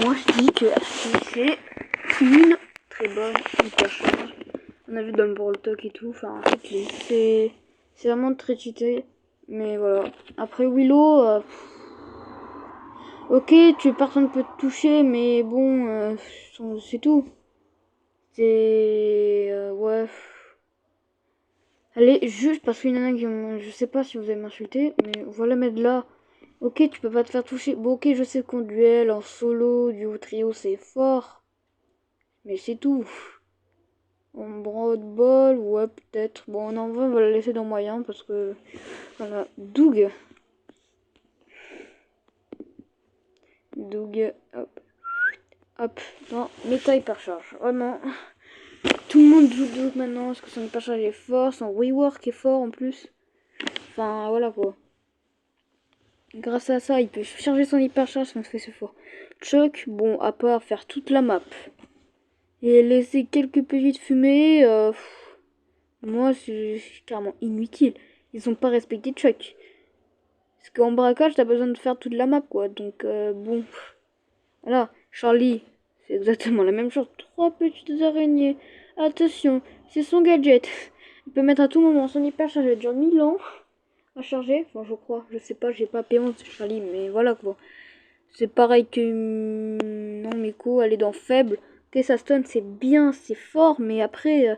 moi je dis que c'est une très bonne hyper charge. On a vu dans le Brawl Talk et tout, enfin c'est vraiment très cheaté. Mais voilà. Après Willow, ok, personne peut te toucher, mais bon, c'est tout. C'est ouais. Allez, juste parce qu'une nana qui je sais pas si vous allez m'insulter, mais voilà mettre là. Ok, tu peux pas te faire toucher. Bon, ok, je sais qu'en duel, en solo, duo, trio, c'est fort. Mais c'est tout. En broad ball, ouais, peut-être. Bon, non, on va la laisser dans moyen parce que. Voilà. Doug, hop. Hop. Non, méta hypercharge. Vraiment. Tout le monde joue Doug maintenant parce que son hypercharge est fort. Son rework est fort en plus. Enfin, voilà quoi. Grâce à ça, il peut charger son hypercharge parce que c'est fort. Chuck, bon, à part faire toute la map et laisser quelques petites fumées, moi c'est carrément inutile. Ils ont pas respecté Chuck. Parce qu'en braquage, t'as besoin de faire toute la map quoi. Donc bon. Voilà, Charlie, c'est exactement la même chose. 3 petites araignées. Attention, c'est son gadget. Il peut mettre à tout moment son hypercharge. Elle dure 1000 ans à charger. Enfin, je crois. Je sais pas, j'ai pas paiement de Charlie, mais voilà quoi. C'est pareil que non Miko, elle est dans faible. Ok, sa stun c'est bien, c'est fort, mais après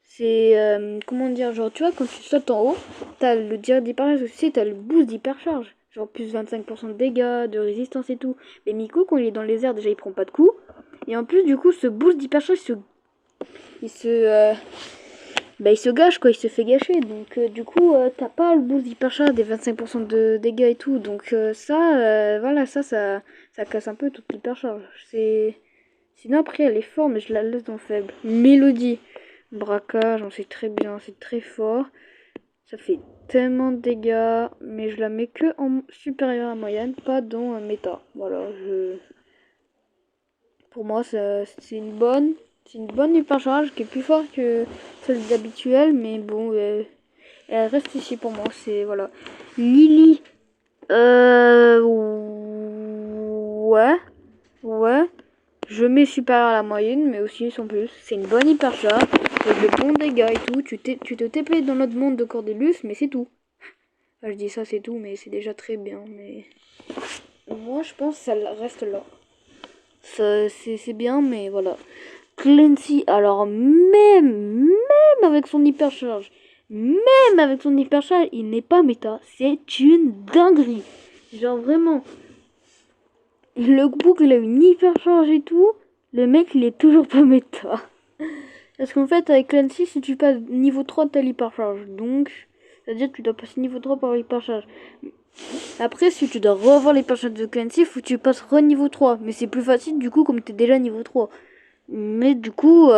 c'est comment dire, genre tu vois quand tu sautes en haut, t'as le direct d'hypercharge aussi, t'as le boost d'hypercharge, genre plus 25% de dégâts, de résistance et tout. Mais Miko quand il est dans les airs déjà il prend pas de coups, et en plus du coup ce boost d'hypercharge il se gâche quoi, il se fait gâcher. Donc du coup t'as pas le boost d'hypercharge des 25% de dégâts et tout. Donc voilà, ça casse un peu toute l'hypercharge. Sinon après elle est forte mais je la laisse dans faible. Mélodie, braquage, on sait très bien, c'est très fort. Ça fait tellement de dégâts, mais je la mets que en supérieur à moyenne, pas dans un méta. Voilà, pour moi c'est une bonne. C'est une bonne hypercharge qui est plus forte que celle d'habituelle, mais bon, elle reste ici pour moi. C'est voilà. Lily, ouais, ouais. Je mets supérieur à la moyenne, mais aussi sans plus. C'est une bonne hypercharge, avec de bons dégâts et tout. Tu te TP dans notre monde de Cordelius, mais c'est tout. Enfin, je dis ça, c'est tout, mais c'est déjà très bien. Mais moi, je pense que ça reste là. C'est bien, mais voilà. Clancy, alors même avec son hypercharge, il n'est pas méta. C'est une dinguerie. Genre vraiment, le book il a une hypercharge et tout. Le mec il est toujours pas méta. Parce qu'en fait avec Clancy, si tu passes niveau 3 t'as l'hypercharge. Donc, c'est-à-dire que tu dois passer niveau 3 par l'hypercharge. Après, si tu dois revoir l'hypercharge de Clancy, faut que tu passes re-niveau 3. Mais c'est plus facile du coup comme t'es déjà niveau 3. Mais du coup,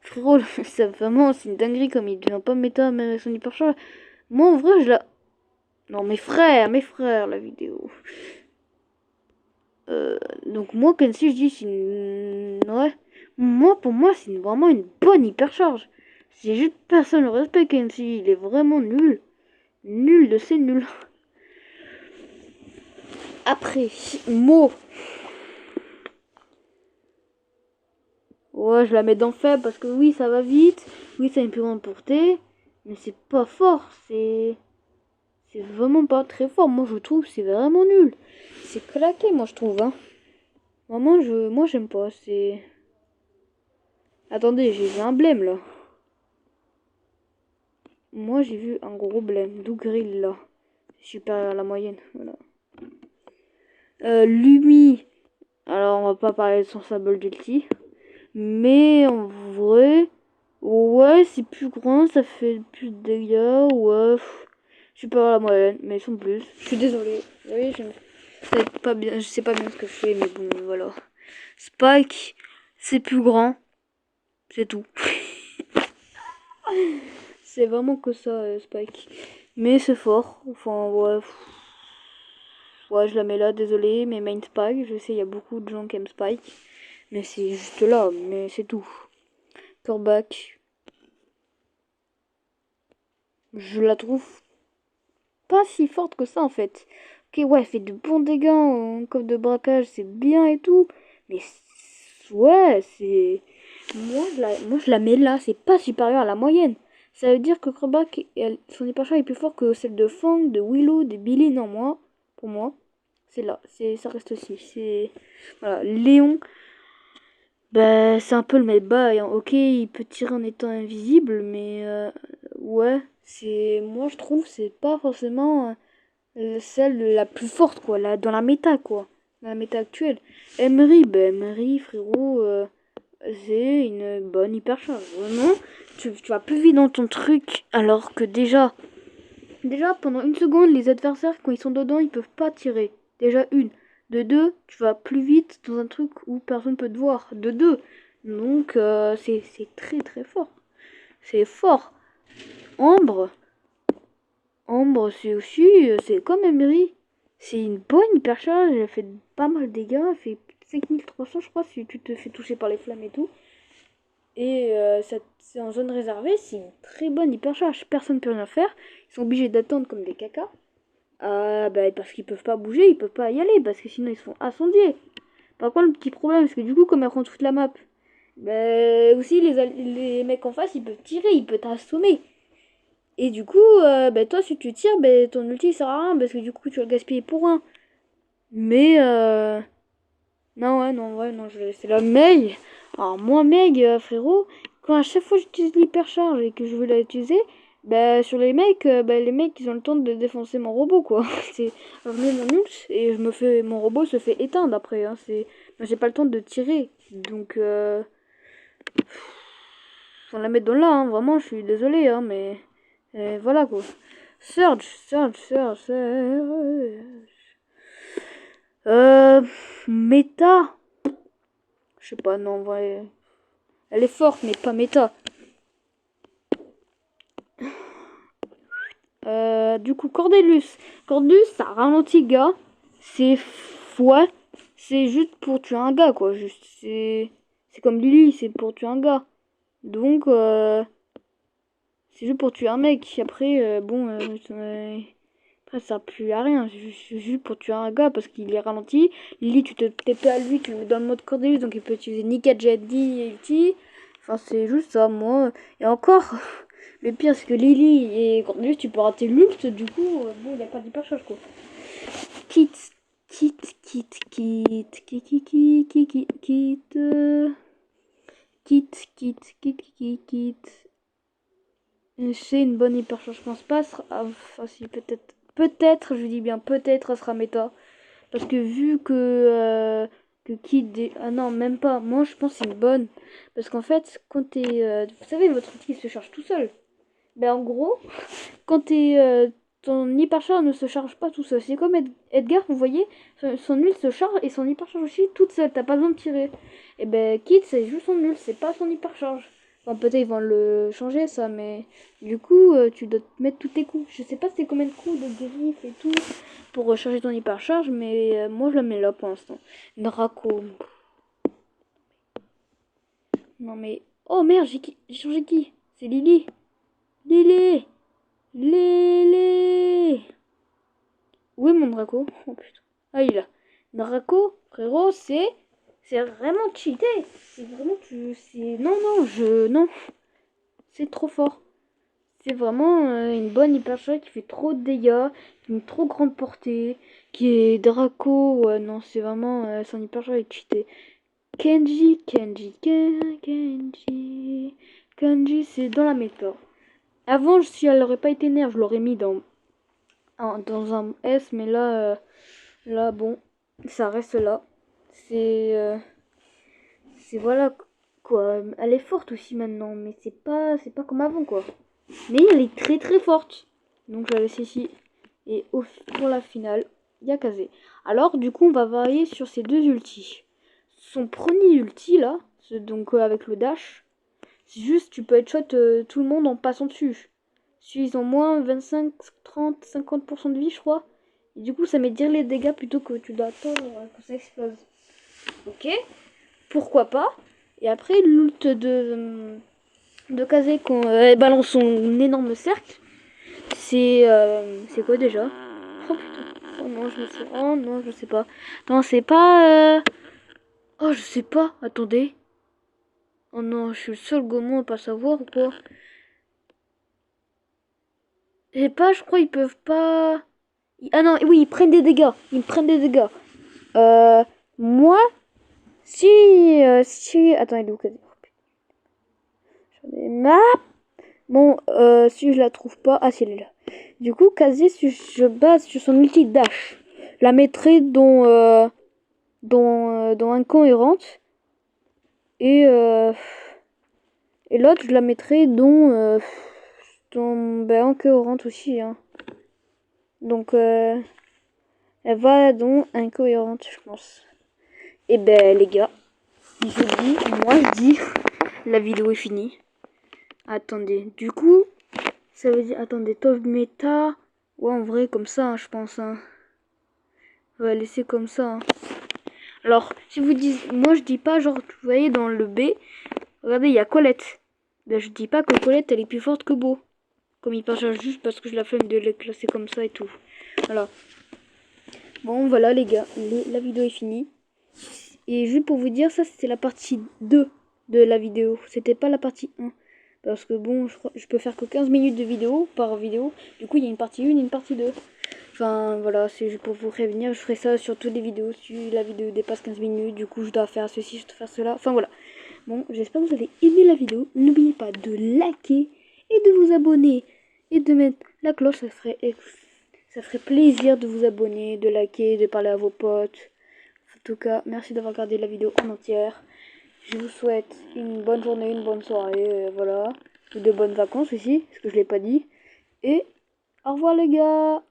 frérot, c'est vraiment c'est une dinguerie comme il devient pas méta même avec son hypercharge. Moi en vrai, je la. Non, mes frères, la vidéo. Donc moi, Kenshi, je dis c'est une. Ouais. Moi, pour moi, c'est vraiment une bonne hypercharge. C'est juste personne ne respecte Kenshi. Il est vraiment nul. Nul de c'est nul. Après, Mo. Ouais, je la mets dans faible parce que oui, ça va vite. Oui, ça a une plus grande portée. Mais c'est pas fort. C'est vraiment pas très fort. Moi, je trouve c'est vraiment nul. C'est claqué, moi, je trouve. Hein. Vraiment, moi, j'aime pas. C'est. Attendez, j'ai vu un blême là. Moi, j'ai vu un gros blême. D'où grill là. Supérieur à la moyenne. Voilà. Lumi. Alors, on va pas parler de son sable d'ulti. Mais en vrai. Ouais, c'est plus grand. Ça fait plus de dégâts. Ouais. Supérieur à la moyenne. Mais sans plus. Je suis désolée. Oui, c'est pas bien. Je sais pas bien ce que je fais. Mais bon, voilà. Spike. C'est plus grand. C'est tout. C'est vraiment que ça, Spike. Mais c'est fort. Enfin, ouais. Ouais, je la mets là, désolé, mais main Spike. Je sais, il y a beaucoup de gens qui aiment Spike. Mais c'est juste là, mais c'est tout. Corback. Je la trouve pas si forte que ça, en fait. Ok, ouais, elle fait de bons dégâts en coffre de braquage, c'est bien et tout. Mais ouais, c'est... moi, je la mets là, c'est pas supérieur à la moyenne. Ça veut dire que Crobat, son hypercharge est plus fort que celle de Fang, de Willow, de Billy. Non, moi, pour moi, c'est là. Ça reste aussi. C'est... Voilà, Léon, bah, c'est un peu le mec bas. Hein. Ok, il peut tirer en étant invisible, mais... ouais, c'est... Moi, je trouve c'est pas forcément... celle la plus forte, quoi, là, dans la méta, quoi. Dans la méta actuelle. Emery, ben Emery, frérot, c'est une bonne hypercharge. Vraiment, tu vas plus vite dans ton truc, alors que déjà, pendant une seconde, les adversaires, quand ils sont dedans, ils peuvent pas tirer. Déjà une. De deux, tu vas plus vite dans un truc où personne peut te voir. De deux. Donc, c'est très très fort. C'est fort. Ambre, Ambre, c'est aussi, c'est comme Emery. C'est une bonne hypercharge, elle fait pas mal de dégâts, elle fait 5300 je crois si tu te fais toucher par les flammes et tout. Et c'est en zone réservée, c'est une très bonne hypercharge, personne ne peut rien faire. Ils sont obligés d'attendre comme des cacas. Bah, parce qu'ils peuvent pas bouger, ils peuvent pas y aller, parce que sinon ils se font incendier. Par contre, le petit problème, c'est que du coup, comme elle prend toute la map, bah, aussi les mecs en face, ils peuvent tirer, ils peuvent t'assommer. Et du coup, bah, toi, si tu tires, bah, ton ulti sert à rien parce que du coup, tu vas le gaspiller pour rien. Mais, non, ouais, non, ouais, non, je vais laisser la Meg. Alors, moi, Meg, frérot, quand à chaque fois j'utilise l'hypercharge et que je veux la utiliser, bah, sur les mecs, ils ont le temps de défoncer mon robot, quoi. C'est, je mets mon ult et mon robot se fait éteindre après, hein. Moi, j'ai pas le temps de tirer. Donc, faut la mettre dans là, hein. Vraiment, je suis désolée, hein, mais. Voilà quoi. Surge. Méta. Je sais pas, non, en vrai. Elle est forte, mais pas méta. Du coup, Cordelius. Cordelius, ça ralentit, gars. C'est. Ouais. C'est juste pour tuer un gars, quoi. Juste, c'est comme Lily, c'est pour tuer un gars. Donc, c'est juste pour tuer un mec. Après, bon. Après, ça sert plus à rien. C'est juste pour tuer un gars parce qu'il est ralenti. Lily, tu te TP à lui, tu le mets dans le mode Cordelius, donc il peut utiliser Nika, Jet, D et ulti. Enfin, c'est juste ça, moi. Et encore, le pire, c'est que Lily et Cordelius, tu peux rater l'ult, du coup, bon, il n'y a pas d'hyper charge, quoi. Kit, kit, kit, kit, kit, kit, kit, kit, kit, kit, kit, kit, kit, kit, kit. C'est une bonne hyper charge, je pense pas. Enfin, si, peut-être. Peut-être, je dis bien peut-être, ça sera méta. Parce que vu que Kid... Ah non, même pas. Moi, je pense que c'est une bonne. Parce qu'en fait, quand t'es... vous savez, votre outil se charge tout seul. Ben en gros, quand ton hypercharge ne se charge pas tout seul. C'est comme Edgar, vous voyez, son ult se charge et son hypercharge aussi toute seule. T'as pas besoin de tirer. Et ben Kid, c'est juste son ult, c'est pas son hypercharge. Enfin, peut-être ils vont le changer ça, mais du coup, tu dois te mettre tous tes coups. Je sais pas c'est combien de coups de griffes et tout pour recharger ton hypercharge, mais moi je la mets là pour l'instant. Draco. Non mais. Oh merde, j'ai changé qui? C'est Lily. Lily. Lily. Où est mon Draco? Oh putain. Ah, il est là. Draco, frérot, c'est vraiment cheaté. C'est vraiment tu. Non, non, non. C'est trop fort. C'est vraiment une bonne hypercharge qui fait trop de dégâts, une trop grande portée, qui est Draco. Ouais, non, c'est vraiment son hypercharge est cheaté. Kenji, c'est dans la méta. Avant, si elle aurait pas été nerf, je l'aurais mis dans un S, mais là, bon, ça reste là. C'est voilà quoi. Elle est forte aussi maintenant, mais c'est pas comme avant quoi. Mais elle est très très forte. Donc je la laisse ici. Et pour la finale, il y a Kazé. Alors du coup, on va varier sur ces deux ultis. Son premier ulti là, donc avec le dash, c'est juste tu peux headshot tout le monde en passant dessus. Ils ont moins 25, 30, 50% de vie, je crois. Et du coup, ça met dire les dégâts plutôt que tu dois attendre que ça explose. Ok, pourquoi pas. Et après, l'ult de Kazé quand elle balance son énorme cercle, c'est quoi déjà? Oh putain. Oh non, je me suis... Oh non, je sais pas. Non, c'est pas... Oh, je sais pas. Attendez. Oh non, je suis le seul gourmand à pas savoir ou quoi? Je sais pas, je crois ils peuvent pas... Ah non, oui, ils prennent des dégâts. Ils prennent des dégâts. Euh... Moi, si... Attends, il est où, quasi? J'en ai marre. Bon, si je la trouve pas... Ah, si, elle est là. Du coup, quasi, si je base sur son ulti dash, je la mettrai dans incohérente. Et l'autre, je la mettrai dans incohérente aussi. Hein. Donc, elle va dans incohérente, je pense. Et ben, les gars, je dis, la vidéo est finie. Attendez, du coup, ça veut dire, attendez, top méta. Ouais, en vrai, comme ça, hein, je pense. Hein. On va laisser comme ça. Hein. Alors, si vous dites, moi je dis pas, genre, vous voyez, dans le B, regardez, il y a Colette. Ben, je dis pas que Colette, elle est plus forte que Beau. Comme il partage juste parce que je la flemme de les classer comme ça et tout. Voilà. Bon, voilà, les gars, la vidéo est finie. Et juste pour vous dire, ça, c'était la partie 2 de la vidéo. C'était pas la partie 1. Parce que bon, je peux faire que 15 minutes de vidéo par vidéo. Du coup, il y a une partie 1 et une partie 2. Enfin, voilà, c'est juste pour vous prévenir. Je ferai ça sur toutes les vidéos. Si la vidéo dépasse 15 minutes, du coup, je dois faire ceci, je dois faire cela. Enfin, voilà. Bon, j'espère que vous avez aimé la vidéo. N'oubliez pas de liker et de vous abonner. Et de mettre la cloche, ça ferait plaisir de vous abonner, de liker, de parler à vos potes. En tout cas, merci d'avoir regardé la vidéo en entière. Je vous souhaite une bonne journée, une bonne soirée, voilà. Et de bonnes vacances aussi, parce que je l'ai pas dit. Et au revoir les gars!